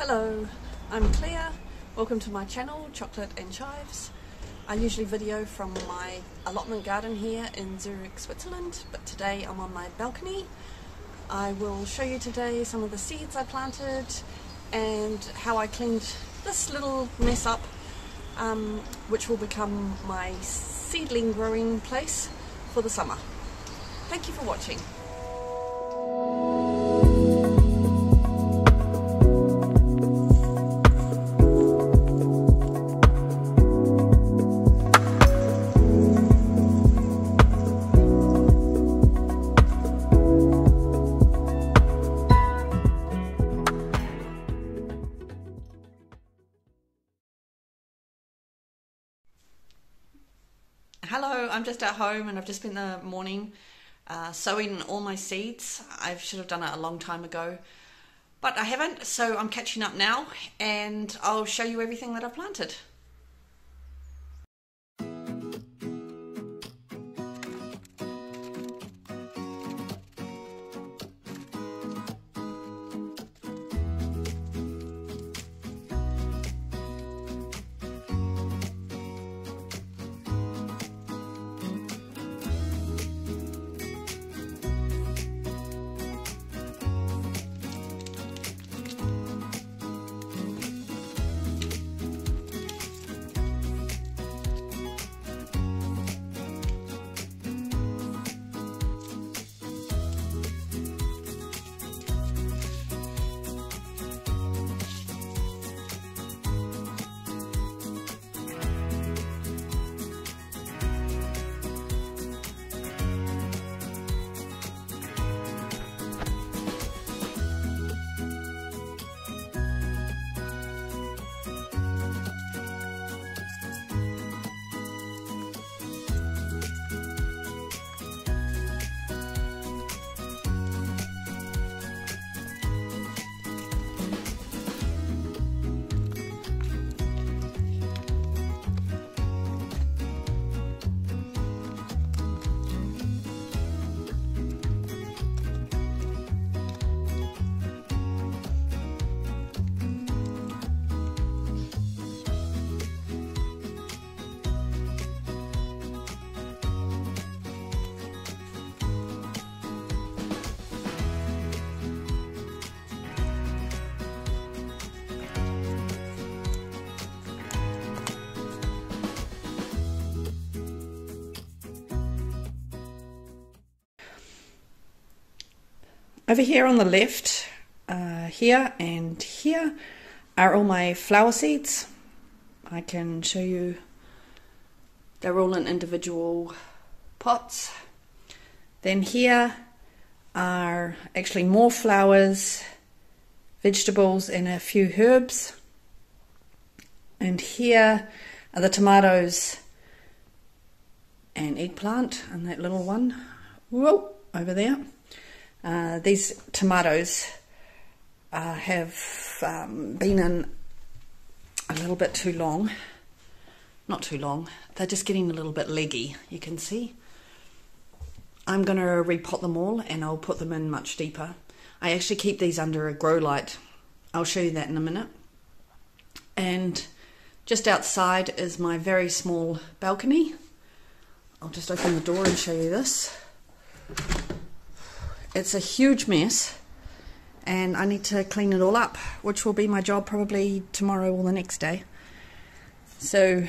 Hello, I'm Claire. Welcome to my channel, Chocolate and Chives. I usually video from my allotment garden here in Zurich, Switzerland, but today I'm on my balcony. I will show you today some of the seeds I planted and how I cleaned this little mess up, which will become my seedling growing place for the summer. Thank you for watching. Hello, I'm just at home and I've just spent the morning sowing all my seeds. I should have done it a long time ago, but I haven't, so I'm catching up now and I'll show you everything that I've planted. Over here on the left, here and here are all my flower seeds. I can show you, they're all in individual pots. Then here are actually more flowers, vegetables and a few herbs. And here are the tomatoes and eggplant and that little one, whoa, over there. These tomatoes have been in a little bit too long. Not too long, they're just getting a little bit leggy, you can see. I'm going to repot them all and I'll put them in much deeper. I actually keep these under a grow light. I'll show you that in a minute. And just outside is my very small balcony. I'll just open the door and show you this. It's a huge mess and I need to clean it all up, which will be my job probably tomorrow or the next day. So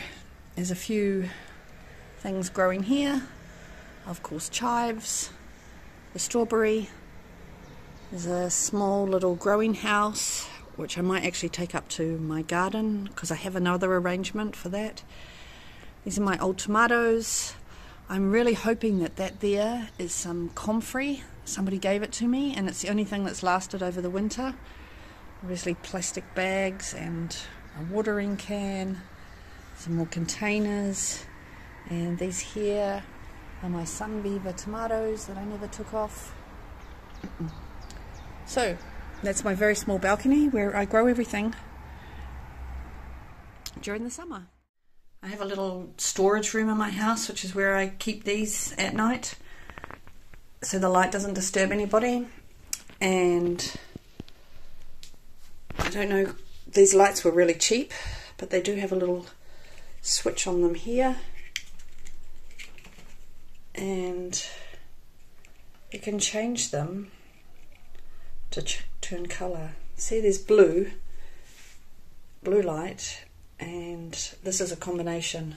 there's a few things growing here. Of course, chives, the strawberry. There's a small little growing house, which I might actually take up to my garden because I have another arrangement for that. These are my old tomatoes. I'm really hoping that there is some comfrey. Somebody gave it to me and it's the only thing that's lasted over the winter. Obviously plastic bags and a watering can, some more containers, and these here are my sunbeaver tomatoes that I never took off. So that's my very small balcony where I grow everything during the summer. I have a little storage room in my house, which is where I keep these at night, so the light doesn't disturb anybody. And don't know, these lights were really cheap, but they do have a little switch on them here, and you can change them to turn colour. See, there's blue light, and this is a combination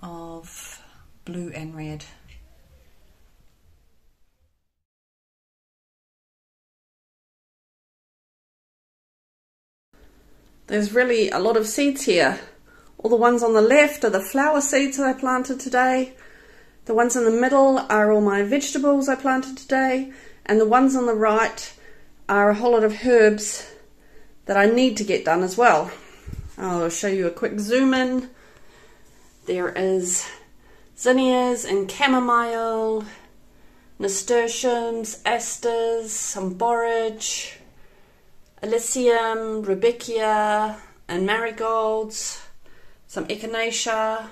of blue and red. There's really a lot of seeds here. All the ones on the left are the flower seeds that I planted today. The ones in the middle are all my vegetables I planted today. And the ones on the right are a whole lot of herbs that I need to get done as well. I'll show you a quick zoom in. There is zinnias and chamomile, nasturtiums, asters, some borage, Alyssum, Rudbeckia, and marigolds, some echinacea.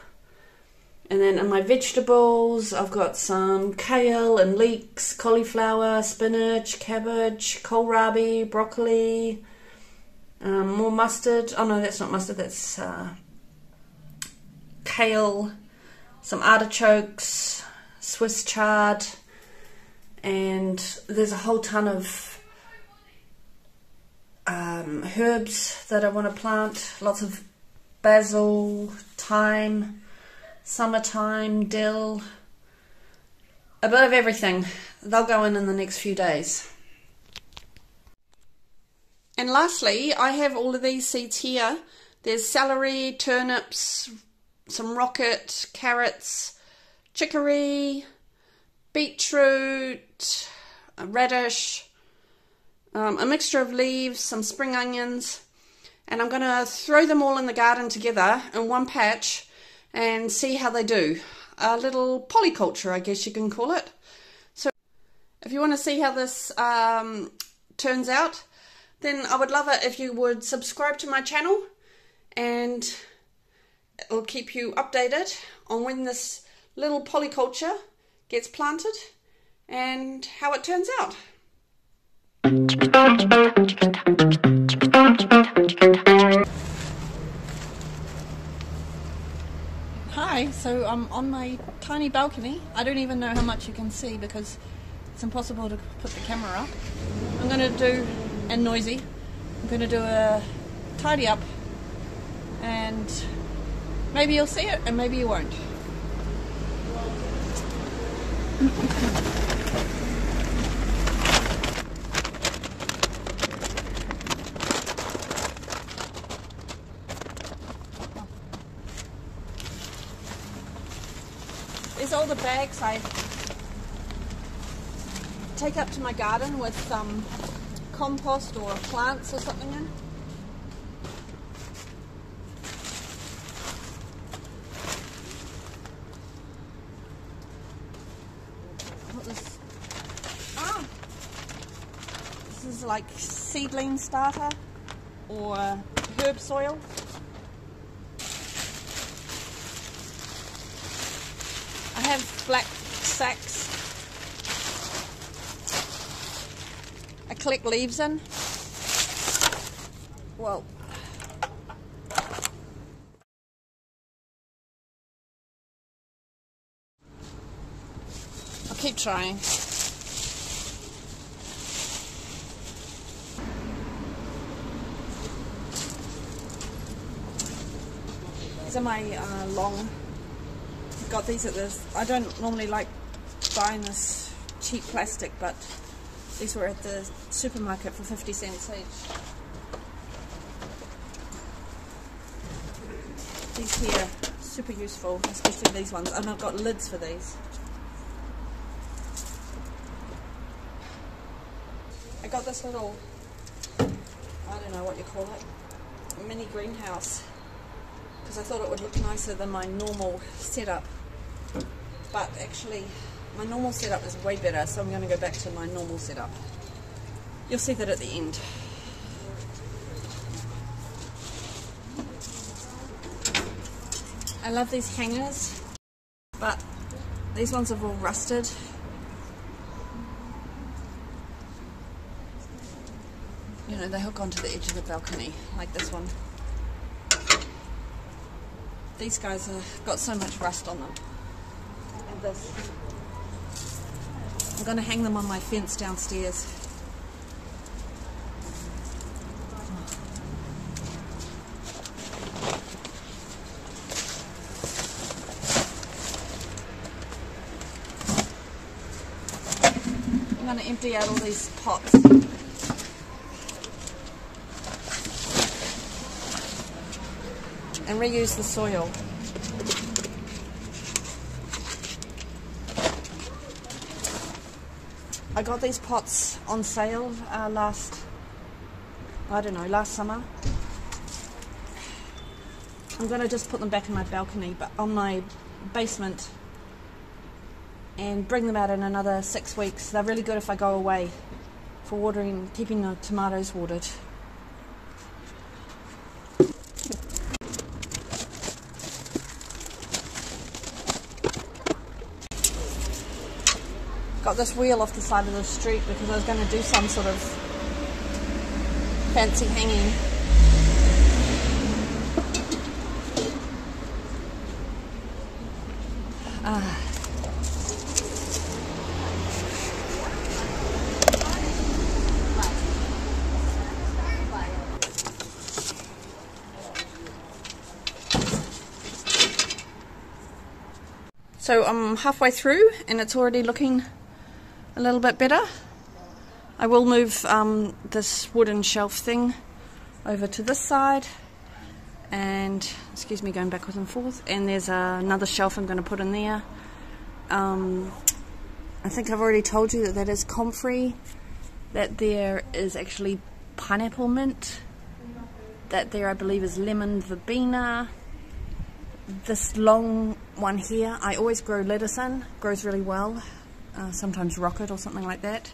And then in my vegetables, I've got some kale and leeks, cauliflower, spinach, cabbage, kohlrabi, broccoli, more mustard. Oh no, that's not mustard, that's kale, some artichokes, Swiss chard, and there's a whole ton of herbs that I want to plant. Lots of basil, thyme, summertime, dill, a bit of everything. They'll go in the next few days. And lastly, I have all of these seeds here. There's celery, turnips, some rocket, carrots, chicory, beetroot, radish, a mixture of leaves, some spring onions, and I'm going to throw them all in the garden together in one patch and see how they do. A little polyculture, I guess you can call it. So if you want to see how this turns out, then I would love it if you would subscribe to my channel, and it'll keep you updated on when this little polyculture gets planted and how it turns out. Hi, so I'm on my tiny balcony. I don't even know how much you can see because it's impossible to put the camera up. I'm going to do, and noisy, I'm going to do a tidy up, and maybe you'll see it and maybe you won't. These are all the bags I take up to my garden with some compost or plants or something in. This is like seedling starter or herb soil. I have black sacks I collect leaves in. Well, I'll keep trying. These are my long. Got these at this. I don't normally like buying this cheap plastic, but these were at the supermarket for 50 cents each. These here, super useful, especially these ones. And I've got lids for these. I got this little, I don't know what you call it, mini greenhouse, because I thought it would look nicer than my normal setup. But actually, my normal setup is way better, so I'm going to go back to my normal setup. You'll see that at the end. I love these hangers, but these ones have all rusted. You you know, they hook onto the edge of the balcony, like this one. These guys have got so much rust on them. And this. I'm going to hang them on my fence downstairs. I'm going to empty out all these pots. And reuse the soil. I got these pots on sale last summer. I'm going to just put them back in my balcony, but on my basement, and bring them out in another 6 weeks. They're really good if I go away for watering, keeping the tomatoes watered. Got this wheel off the side of the street because I was going to do some sort of fancy hanging. So I'm halfway through and it's already looking a little bit better. I will move this wooden shelf thing over to this side, and excuse me going backwards and forth, and there's another shelf I'm going to put in there. I think I've already told you that that is comfrey, that there is actually pineapple mint, that there I believe is lemon verbena. This long one here I always grow lettuce in, grows really well. Sometimes rocket or something like that.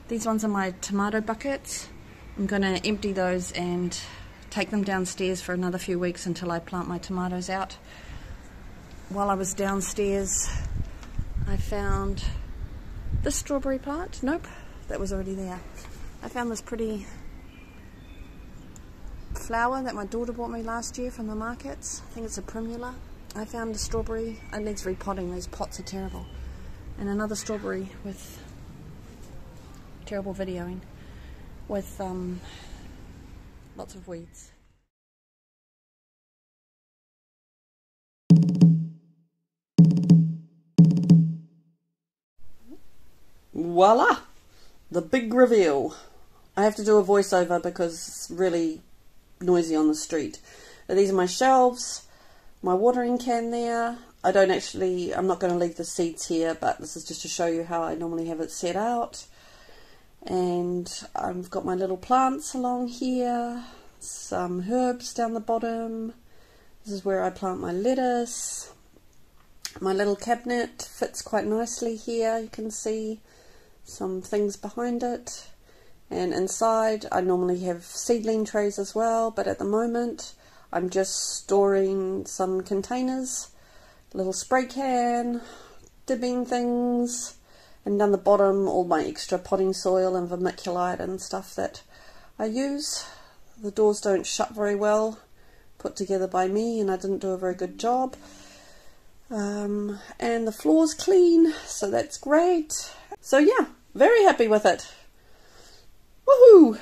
These ones are my tomato buckets. I'm going to empty those and take them downstairs for another few weeks until I plant my tomatoes out. While I was downstairs, I found this strawberry plant. Nope, that was already there. I found this pretty flower that my daughter bought me last year from the markets. I think it's a primula. I found a strawberry. It needs repotting. These pots are terrible. And another strawberry with terrible videoing, with lots of weeds. Voila! The big reveal. I have to do a voiceover because it's really noisy on the street. But these are my shelves, my watering can there. I'm not going to leave the seeds here, but this is just to show you how I normally have it set out. And I've got my little plants along here, some herbs down the bottom. This is where I plant my lettuce. My little cabinet fits quite nicely here. You can see some things behind it. And inside I normally have seedling trays as well, but at the moment I'm just storing some containers. Little spray can, dibbing things, and down the bottom all my extra potting soil and vermiculite and stuff that I use. The doors don't shut very well, put together by me, and I didn't do a very good job. And the floor's clean, so that's great. So yeah, very happy with it. Woohoo!